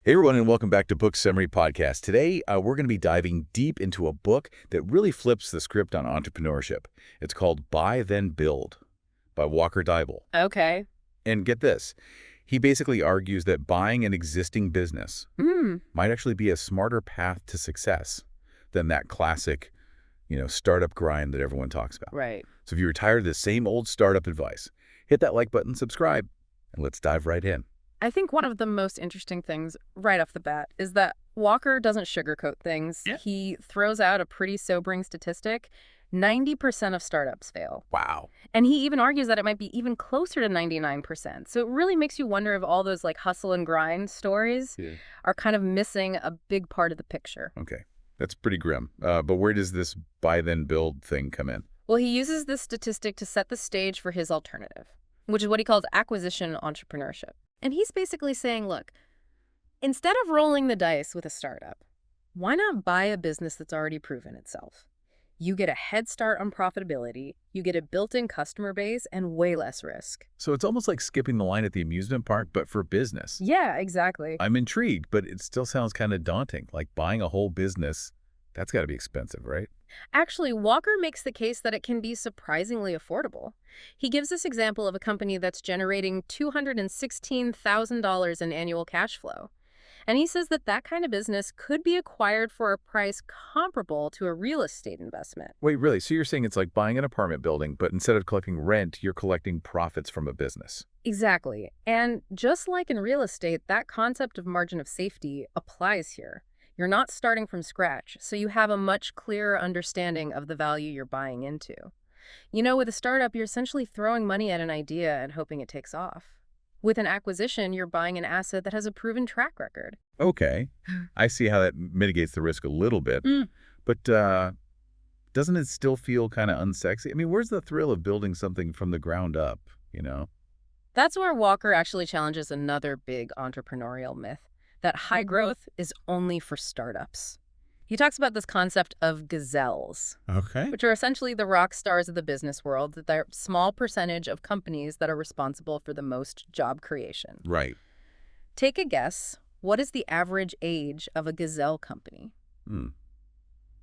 Hey everyone, and welcome back to Book Summary Podcast. Today, we're going to be diving deep into a book that really flips the script on entrepreneurship. It's called Buy Then Build by Walker Deibel. Okay. And get this, he basically argues that buying an existing business might actually be a smarter path to success than that classic, startup grind that everyone talks about. Right. So if you're tired of the same old startup advice, hit that like button, subscribe, and let's dive right in. I think one of the most interesting things right off the bat is that Walker doesn't sugarcoat things. Yeah. He throws out a pretty sobering statistic. 90% of startups fail. Wow. And he even argues that it might be even closer to 99%. So it really makes you wonder if all those hustle and grind stories are kind of missing a big part of the picture. Okay. That's pretty grim. But where does this buy then build thing come in? Well, he uses this statistic to set the stage for his alternative, which is what he calls acquisition entrepreneurship. And he's basically saying, look, instead of rolling the dice with a startup, why not buy a business that's already proven itself? You get a head start on profitability, you get a built-in customer base, and way less risk. So it's almost like skipping the line at the amusement park, but for business. Yeah, exactly. I'm intrigued, but it still sounds kind of daunting. Like buying a whole business, that's got to be expensive, right? Actually, Walker makes the case that it can be surprisingly affordable. He gives this example of a company that's generating $216,000 in annual cash flow. And he says that that kind of business could be acquired for a price comparable to a real estate investment. Wait, really? So you're saying it's like buying an apartment building, but instead of collecting rent, you're collecting profits from a business? Exactly. And just like in real estate, that concept of margin of safety applies here. You're not starting from scratch, so you have a much clearer understanding of the value you're buying into. With a startup, you're essentially throwing money at an idea and hoping it takes off. With an acquisition, you're buying an asset that has a proven track record. Okay. I see how that mitigates the risk a little bit. But doesn't it still feel kind of unsexy? I mean, where's the thrill of building something from the ground up, That's where Walker actually challenges another big entrepreneurial myth, that high growth is only for startups. He talks about this concept of gazelles, Okay. which are essentially the rock stars of the business world, that they're a small percentage of companies that are responsible for the most job creation. Right. Take a guess. What is the average age of a gazelle company? I'm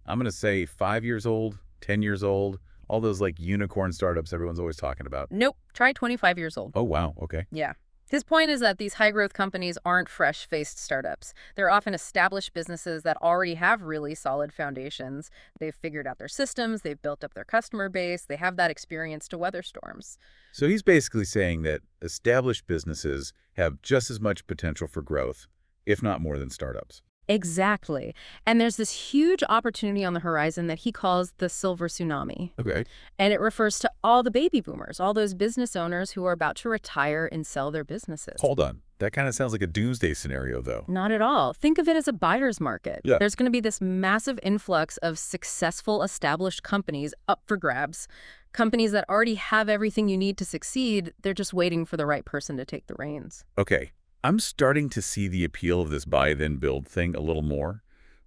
going to say 5 years old, 10 years old, all those unicorn startups everyone's always talking about. Nope. Try 25 years old. Oh, wow. Okay. Yeah. His point is that these high-growth companies aren't fresh-faced startups. They're often established businesses that already have really solid foundations. They've figured out their systems, they've built up their customer base, they have that experience to weather storms. So he's basically saying that established businesses have just as much potential for growth, if not more than startups. Exactly. And there's this huge opportunity on the horizon that he calls the silver tsunami. Okay. And it refers to all the baby boomers, all those business owners who are about to retire and sell their businesses. Hold on. That kind of sounds like a doomsday scenario, though. Not at all. Think of it as a buyer's market. Yeah. There's going to be this massive influx of successful, established companies up for grabs. Companies that already have everything you need to succeed. They're just waiting for the right person to take the reins. Okay. I'm starting to see the appeal of this buy then build thing a little more.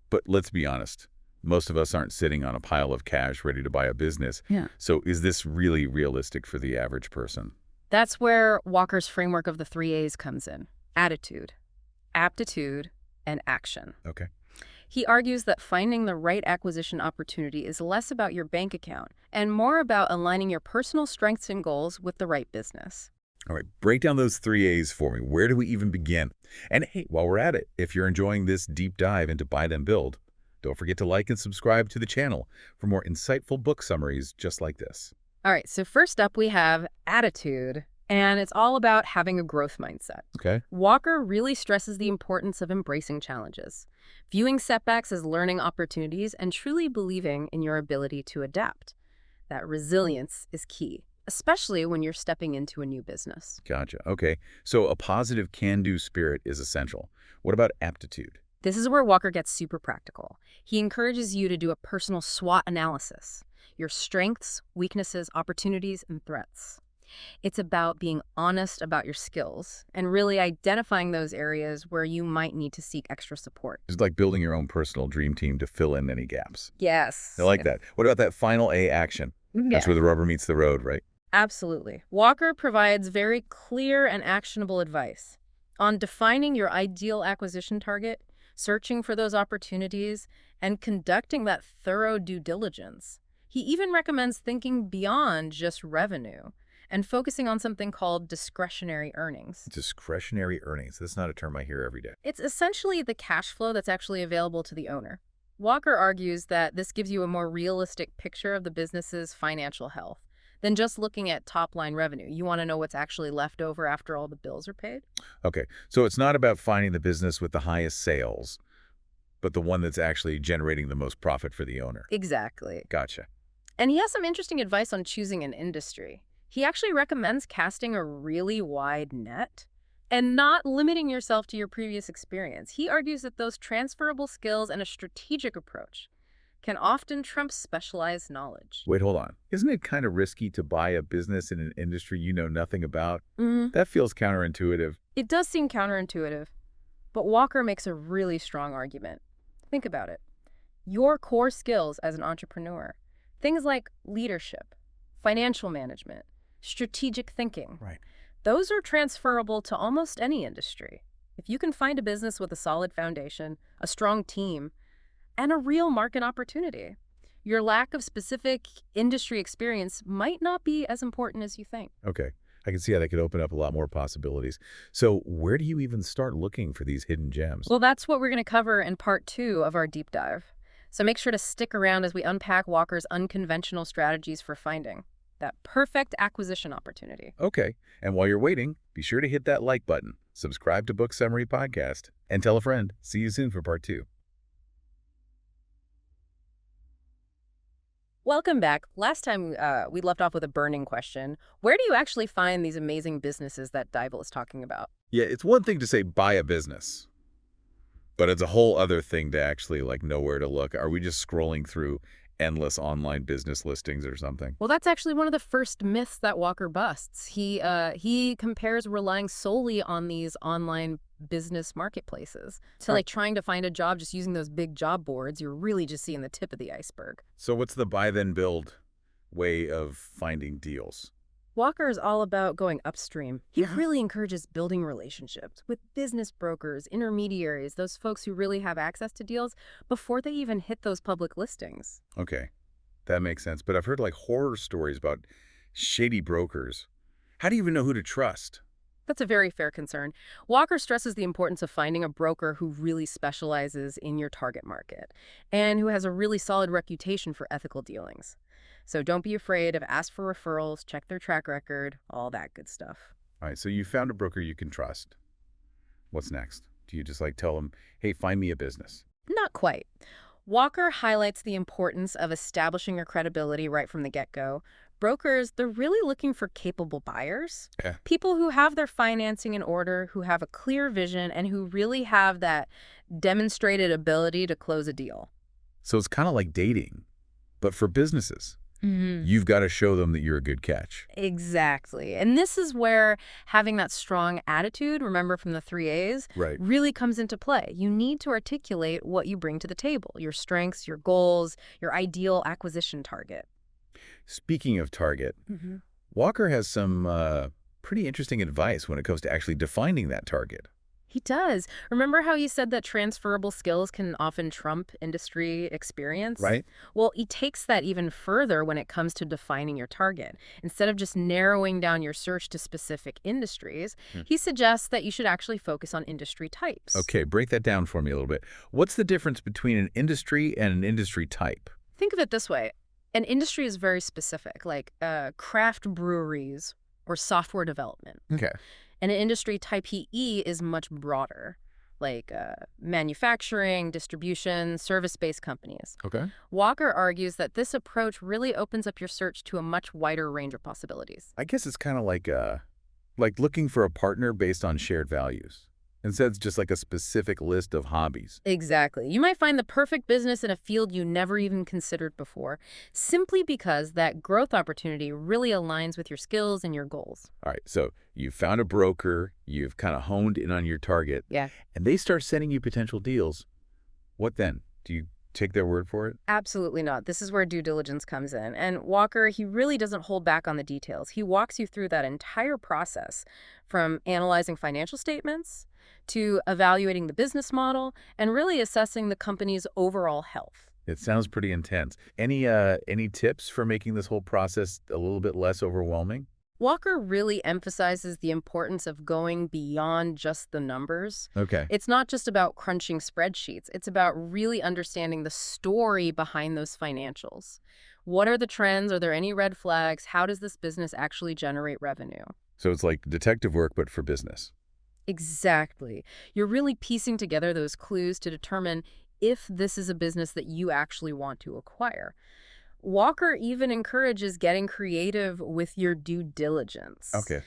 But let's be honest. Most of us aren't sitting on a pile of cash ready to buy a business. Yeah. So is this really realistic for the average person? That's where Walker's framework of the 3 A's comes in. Attitude, aptitude, and action. Okay. He argues that finding the right acquisition opportunity is less about your bank account and more about aligning your personal strengths and goals with the right business. All right, break down those 3 A's for me. Where do we even begin? And hey, while we're at it, if you're enjoying this deep dive into Buy Then Build, don't forget to like and subscribe to the channel for more insightful book summaries just like this. All right, so first up we have attitude, and it's all about having a growth mindset. Okay. Walker really stresses the importance of embracing challenges, viewing setbacks as learning opportunities, and truly believing in your ability to adapt. That resilience is key, especially when you're stepping into a new business. Gotcha. Okay. So a positive can-do spirit is essential. What about aptitude? This is where Walker gets super practical. He encourages you to do a personal SWOT analysis, your strengths, weaknesses, opportunities, and threats. It's about being honest about your skills and really identifying those areas where you might need to seek extra support. It's like building your own personal dream team to fill in any gaps. Yes. I like that. What about that final A, action? That's where the rubber meets the road, right? Absolutely. Walker provides very clear and actionable advice. on defining your ideal acquisition target, searching for those opportunities, and conducting that thorough due diligence. He even recommends thinking beyond just revenue and focusing on something called discretionary earnings. Discretionary earnings. That's not a term I hear every day. It's essentially the cash flow that's actually available to the owner. Walker argues that this gives you a more realistic picture of the business's financial health than just looking at top-line revenue. You want to know what's actually left over after all the bills are paid? Okay, so it's not about finding the business with the highest sales, but the one that's actually generating the most profit for the owner. Exactly. Gotcha. And he has some interesting advice on choosing an industry. He actually recommends casting a really wide net and not limiting yourself to your previous experience. He argues that those transferable skills and a strategic approach can often trump specialized knowledge. Wait, hold on. Isn't it kind of risky to buy a business in an industry you know nothing about? Mhm. That feels counterintuitive. It does seem counterintuitive, but Walker makes a really strong argument. Think about it. Your core skills as an entrepreneur, things like leadership, financial management, strategic thinking, Right. those are transferable to almost any industry. If you can find a business with a solid foundation, a strong team, and a real market opportunity, your lack of specific industry experience might not be as important as you think. Okay. I can see how that could open up a lot more possibilities. So where do you even start looking for these hidden gems? Well, that's what we're going to cover in part 2 of our deep dive. So make sure to stick around as we unpack Walker's unconventional strategies for finding that perfect acquisition opportunity. Okay. And while you're waiting, be sure to hit that like button, subscribe to Book Summary Podcast, and tell a friend. See you soon for part 2. Welcome back. Last time we left off with a burning question. Where do you actually find these amazing businesses that Deibel is talking about? Yeah, it's one thing to say buy a business, but it's a whole other thing to actually know where to look. Are we just scrolling through endless online business listings or something? Well, that's actually one of the first myths that Walker busts. He compares relying solely on these online business marketplaces to Right. trying to find a job just using those big job boards. You're really just seeing the tip of the iceberg. So what's the buy then build way of finding deals? Walker is all about going upstream. He Yeah. really encourages building relationships with business brokers, intermediaries, those folks who really have access to deals before they even hit those public listings. Okay, that makes sense. But I've heard horror stories about shady brokers. How do you even know who to trust? That's a very fair concern. Walker stresses the importance of finding a broker who really specializes in your target market and who has a really solid reputation for ethical dealings. So don't be afraid of ask for referrals, check their track record, all that good stuff. All right, so you found a broker you can trust. What's next? Do you just tell them, hey, find me a business? Not quite. Walker highlights the importance of establishing your credibility right from the get-go. Brokers, they're really looking for capable buyers, Yeah. people who have their financing in order, who have a clear vision, and who really have that demonstrated ability to close a deal. So it's kind of like dating, but for businesses. You've got to show them that you're a good catch. Exactly. And this is where having that strong attitude, remember from the 3 A's, Right. really comes into play. You need to articulate what you bring to the table, your strengths, your goals, your ideal acquisition target. Speaking of target, Walker has some pretty interesting advice when it comes to actually defining that target. He does. Remember how he said that transferable skills can often trump industry experience? Right? Well, he takes that even further when it comes to defining your target. Instead of just narrowing down your search to specific industries, he suggests that you should actually focus on industry types. Okay, break that down for me a little bit. What's the difference between an industry and an industry type? Think of it this way. An industry is very specific, like craft breweries or software development. Okay. And an industry type PE is much broader, like manufacturing, distribution, service-based companies. Okay. Walker argues that this approach really opens up your search to a much wider range of possibilities. I guess it's kind of like looking for a partner based on shared values. Instead, it's just a specific list of hobbies. Exactly. You might find the perfect business in a field you never even considered before, simply because that growth opportunity really aligns with your skills and your goals. All right, so you've found a broker, you've kind of honed in on your target, Yeah. and they start sending you potential deals. What then? Do you take their word for it? Absolutely not. This is where due diligence comes in. And Walker, he really doesn't hold back on the details. He walks you through that entire process, from analyzing financial statements to evaluating the business model and really assessing the company's overall health. It sounds pretty intense. Any tips for making this whole process a little bit less overwhelming? Walker really emphasizes the importance of going beyond just the numbers. Okay. It's not just about crunching spreadsheets. It's about really understanding the story behind those financials. What are the trends? Are there any red flags? How does this business actually generate revenue? So it's like detective work, but for business. Exactly. You're really piecing together those clues to determine if this is a business that you actually want to acquire. Walker even encourages getting creative with your due diligence. Okay.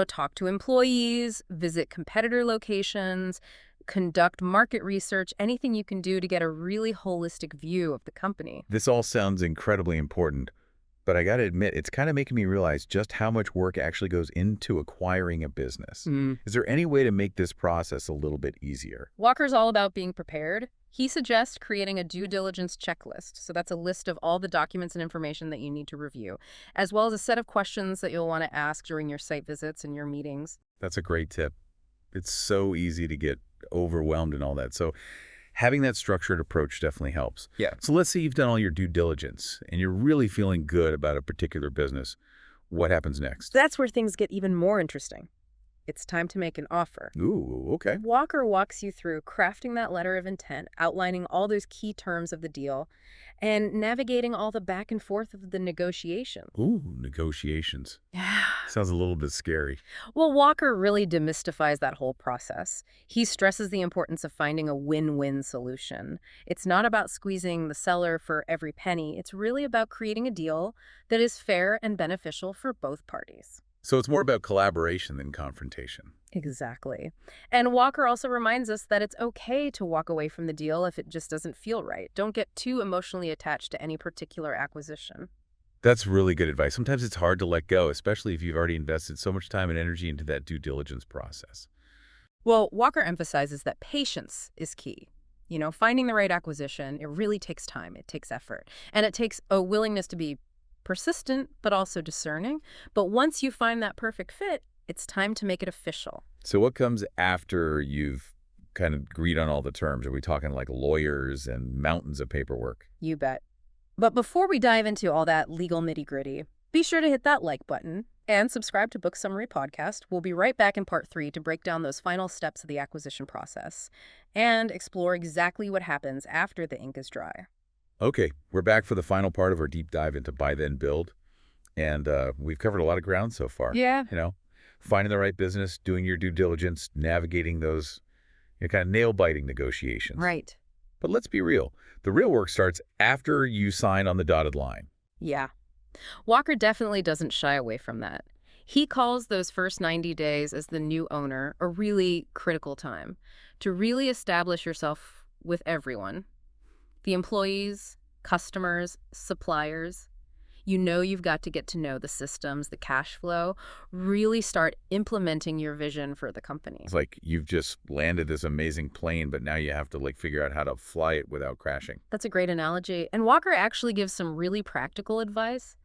Talk to employees, visit competitor locations, conduct market research, anything you can do to get a really holistic view of the company. This all sounds incredibly important, but I got to admit, it's kind of making me realize just how much work actually goes into acquiring a business. Is there any way to make this process a little bit easier? Walker's all about being prepared. He suggests creating a due diligence checklist. So that's a list of all the documents and information that you need to review, as well as a set of questions that you'll want to ask during your site visits and your meetings. That's a great tip. It's so easy to get overwhelmed and all that. So having that structured approach definitely helps. Yeah. So let's say you've done all your due diligence and you're really feeling good about a particular business. What happens next? That's where things get even more interesting. It's time to make an offer. Ooh, okay. Walker walks you through crafting that letter of intent, outlining all those key terms of the deal, and navigating all the back and forth of the negotiation. Ooh, negotiations. Yeah. Sounds a little bit scary. Well, Walker really demystifies that whole process. He stresses the importance of finding a win-win solution. It's not about squeezing the seller for every penny. It's really about creating a deal that is fair and beneficial for both parties. So it's more about collaboration than confrontation. Exactly. And Walker also reminds us that it's okay to walk away from the deal if it just doesn't feel right. Don't get too emotionally attached to any particular acquisition. That's really good advice. Sometimes it's hard to let go, especially if you've already invested so much time and energy into that due diligence process. Well, Walker emphasizes that patience is key. Finding the right acquisition, it really takes time. It takes effort. And it takes a willingness to be persistent, but also discerning. But once you find that perfect fit, it's time to make it official. So what comes after you've kind of agreed on all the terms? Are we talking like lawyers and mountains of paperwork? You bet. But before we dive into all that legal nitty-gritty, be sure to hit that like button and subscribe to Book Summary Podcast. We'll be right back in part 3 to break down those final steps of the acquisition process and explore exactly what happens after the ink is dry. Okay, we're back for the final part of our deep dive into buy then build. And we've covered a lot of ground so far. Yeah. Finding the right business, doing your due diligence, navigating those kind of nail-biting negotiations. Right. But let's be real. The real work starts after you sign on the dotted line. Yeah. Walker definitely doesn't shy away from that. He calls those first 90 days as the new owner a really critical time to really establish yourself with everyone. The employees, customers, suppliers. You've got to get to know the systems, the cash flow, really start implementing your vision for the company. It's like you've just landed this amazing plane, but now you have to figure out how to fly it without crashing. That's a great analogy. And Walker actually gives some really practical advice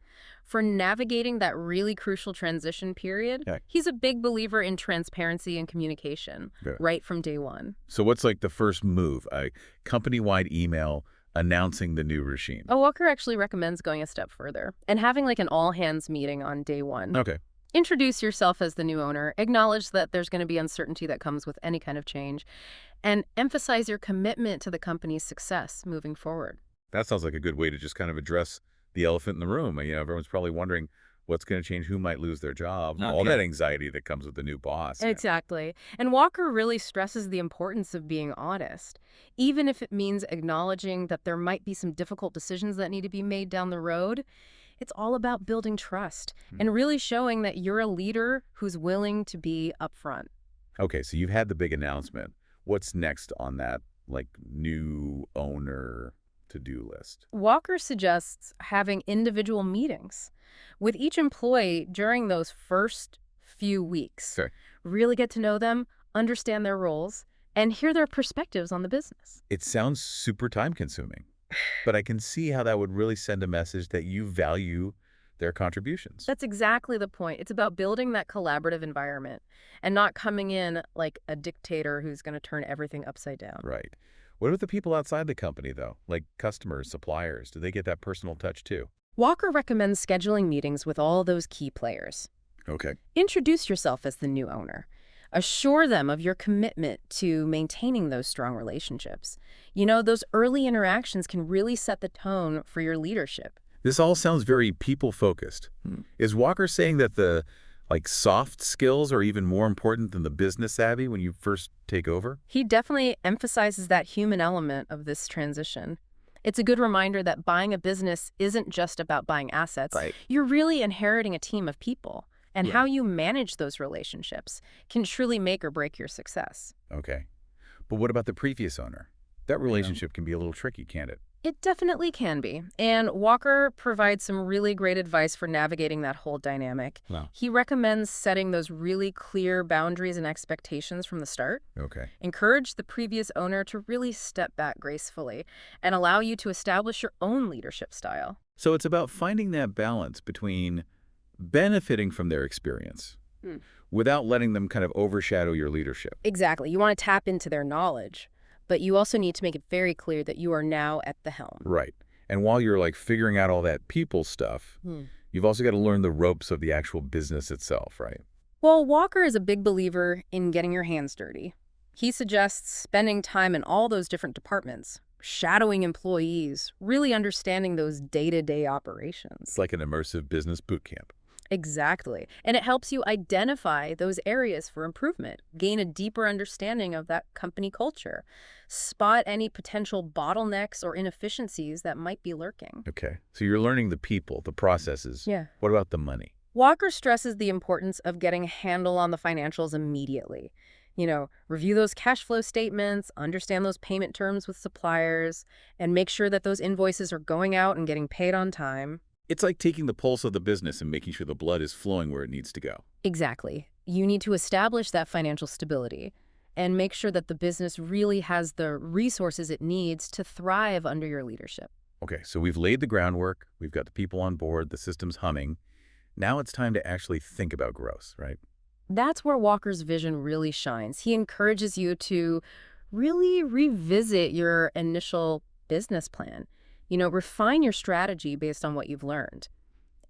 for navigating that really crucial transition period. Yeah. He's a big believer in transparency and communication right from day one. So what's the first move? A company-wide email announcing the new regime. Oh, Walker actually recommends going a step further and having an all-hands meeting on day one. Okay. Introduce yourself as the new owner, acknowledge that there's going to be uncertainty that comes with any kind of change, and emphasize your commitment to the company's success moving forward. That sounds like a good way to just kind of address the elephant in the room. Everyone's probably wondering what's going to change, who might lose their job, all that anxiety that comes with the new boss. Exactly. And Walker really stresses the importance of being honest, even if it means acknowledging that there might be some difficult decisions that need to be made down the road. It's all about building trust and really showing that you're a leader who's willing to be upfront. Okay, so you've had the big announcement. What's next on that, new owner to-do list? Walker suggests having individual meetings with each employee during those first few weeks. Sure. Really get to know them, understand their roles, and hear their perspectives on the business. It sounds super time-consuming, but I can see how that would really send a message that you value their contributions. That's exactly the point. It's about building that collaborative environment and not coming in like a dictator who's going to turn everything upside down. Right. What about the people outside the company, though? Like customers, suppliers? Do they get that personal touch, too? Walker recommends scheduling meetings with all those key players. Okay. Introduce yourself as the new owner. Assure them of your commitment to maintaining those strong relationships. You know, those early interactions can really set the tone for your leadership. This all sounds very people-focused. Is Walker saying that the soft skills are even more important than the business savvy when you first take over? He definitely emphasizes that human element of this transition. It's a good reminder that buying a business isn't just about buying assets. Right. You're really inheriting a team of people, and Yeah. how you manage those relationships can truly make or break your success. Okay. But what about the previous owner? That relationship can be a little tricky, can't it? It definitely can be. And Walker provides some really great advice for navigating that whole dynamic. Wow. He recommends setting those really clear boundaries and expectations from the start. Okay. Encourage the previous owner to really step back gracefully and allow you to establish your own leadership style. So it's about finding that balance between benefiting from their experience without letting them kind of overshadow your leadership. Exactly. You want to tap into their knowledge, but you also need to make it very clear that you are now at the helm. Right. And while you're figuring out all that people stuff, you've also got to learn the ropes of the actual business itself, right? Well, Walker is a big believer in getting your hands dirty. He suggests spending time in all those different departments, shadowing employees, really understanding those day-to-day operations. It's like an immersive business boot camp. Exactly. And it helps you identify those areas for improvement, gain a deeper understanding of that company culture, spot any potential bottlenecks or inefficiencies that might be lurking. Okay. So you're learning the people, the processes. Yeah. What about the money? Walker stresses the importance of getting a handle on the financials immediately. You know, review those cash flow statements, understand those payment terms with suppliers, and make sure that those invoices are going out and getting paid on time. It's like taking the pulse of the business and making sure the blood is flowing where it needs to go. Exactly. You need to establish that financial stability and make sure that the business really has the resources it needs to thrive under your leadership. Okay, so we've laid the groundwork, we've got the people on board, the system's humming. Now it's time to actually think about growth, right? That's where Walker's vision really shines. He encourages you to really revisit your initial business plan. You know, refine your strategy based on what you've learned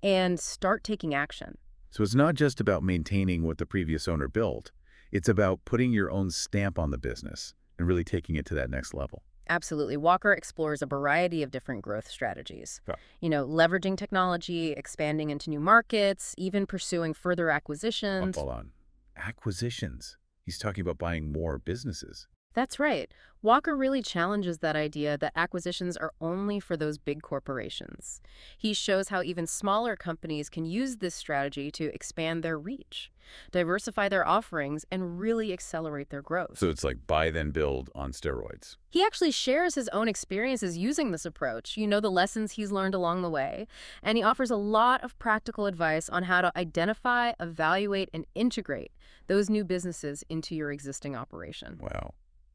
and start taking action. So it's not just about maintaining what the previous owner built. It's about putting your own stamp on the business and really taking it to that next level. Absolutely. Walker explores a variety of different growth strategies. Yeah. You know, leveraging technology, expanding into new markets, even pursuing further acquisitions. Hold on. Acquisitions. He's talking about buying more businesses. That's right. Walker really challenges that idea that acquisitions are only for those big corporations. He shows how even smaller companies can use this strategy to expand their reach, diversify their offerings, and really accelerate their growth. So it's like buy then build on steroids. He actually shares his own experiences using this approach, you know, the lessons he's learned along the way, and he offers a lot of practical advice on how to identify, evaluate, and integrate those new businesses into your existing operation. Wow.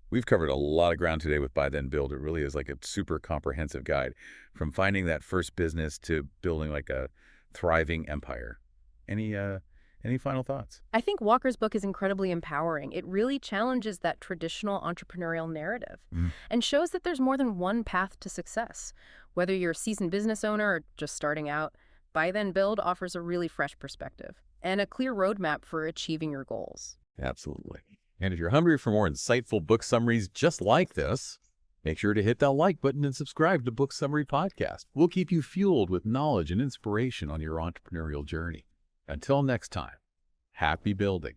We've covered a lot of ground today with Buy Then Build. It really is like a super comprehensive guide from finding that first business to building like a thriving empire. Any final thoughts? I think Walker's book is incredibly empowering. It really challenges that traditional entrepreneurial narrative and shows that there's more than one path to success. Whether you're a seasoned business owner or just starting out, Buy Then Build offers a really fresh perspective and a clear roadmap for achieving your goals. Absolutely. And if you're hungry for more insightful book summaries just like this, make sure to hit that like button and subscribe to Book Summary Podcast. We'll keep you fueled with knowledge and inspiration on your entrepreneurial journey. Until next time, happy building.